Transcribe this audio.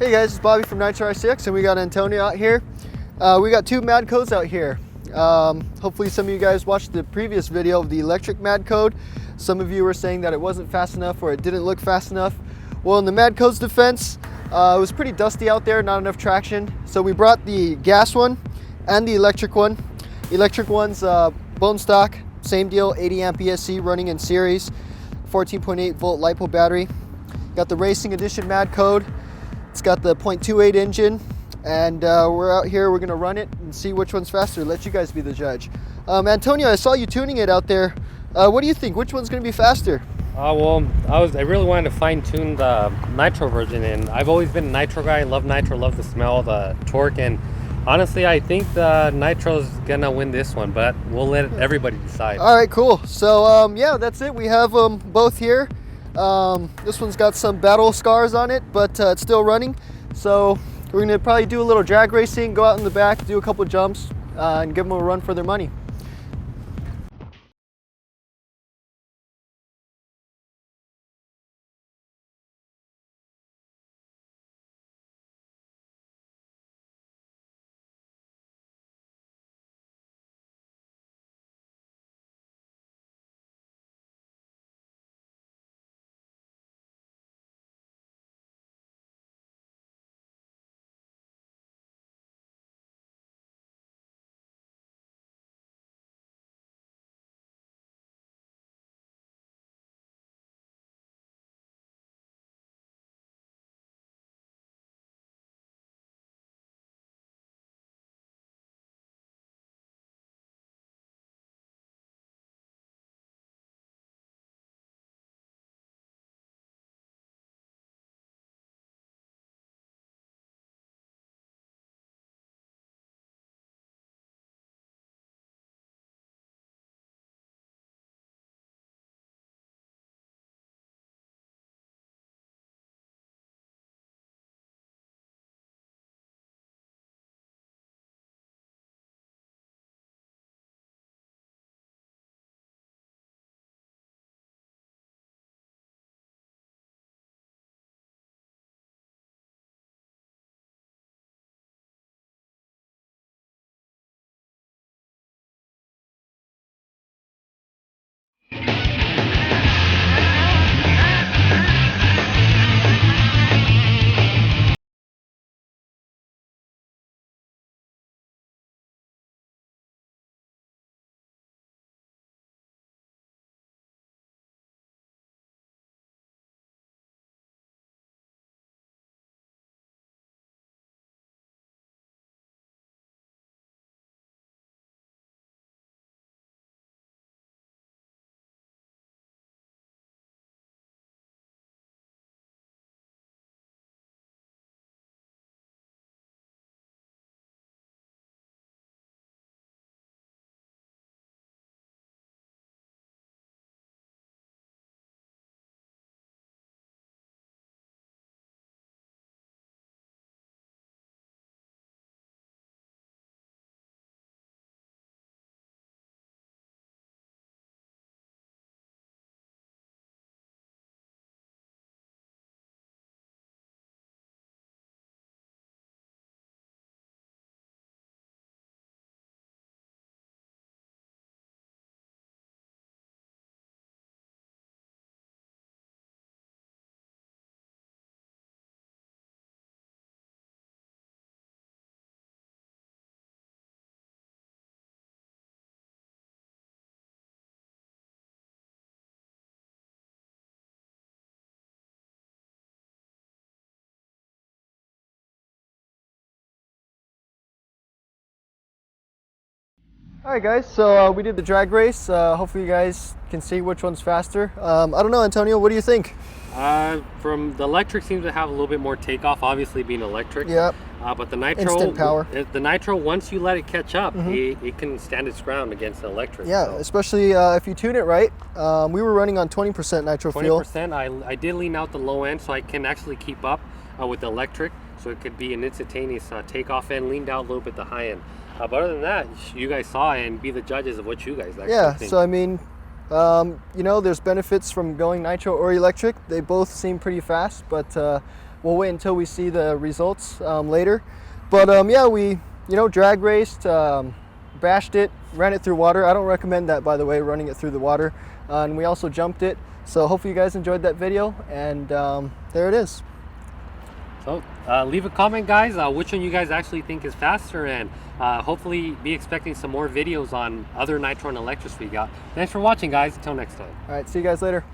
Hey guys, it's Bobby from Nitro RCX, and we got Antonio out here. We got two Madcodes out here. Hopefully some of you guys watched the previous video of the electric Madcode. Some of you were saying that it wasn't fast enough or it didn't look fast enough. Well, in the Madcode's defense, it was pretty dusty out there, not enough traction. So we brought the gas one and the electric one. Electric one's bone stock, same deal, 80 amp ESC running in series, 14.8 volt Lipo battery. Got the Racing Edition Madcode. It's got the 0.28 engine, and we're out here, we're gonna run it and see which one's faster. Let you guys be the judge. Antonio, I saw you tuning it out there. What do you think? Which one's gonna be faster? Well, I really wanted to fine tune the Nitro version, and I've always been a Nitro guy. I love Nitro, love the smell, the torque, and honestly, I think the Nitro's gonna win this one, but we'll let everybody decide. All right, cool. So yeah, that's it. We have them both here. This one's got some battle scars on it, but it's still running. So we're gonna probably do a little drag racing, go out in the back, do a couple jumps, and give them a run for their money. All right, guys, so we did the drag race. Hopefully you guys can see which one's faster. I don't know, Antonio, what do you think? From the electric seems to have a little bit more takeoff, obviously being electric. Yep. But the Nitro, instant power. The Nitro, once you let it catch up, it can stand its ground against the electric. Yeah, so. Especially if you tune it right. We were running on 20% nitro fuel. 20%. I did lean out the low end, so I can actually keep up with the electric. So it could be an instantaneous takeoff and leaned out a little bit the high end. But other than that, you guys saw and be the judges of what you guys actually think. So I mean, you know, there's benefits from going nitro or electric. They both seem pretty fast, but we'll wait until we see the results later. But yeah, we drag raced, bashed it, ran it through water. I don't recommend that, by the way, running it through the water. And we also jumped it. So hopefully you guys enjoyed that video, and there it is. So leave a comment, guys, which one you guys actually think is faster, and hopefully be expecting some more videos on other Nitro and electrics we got. Thanks for watching, guys. Until next time. All right, see you guys later.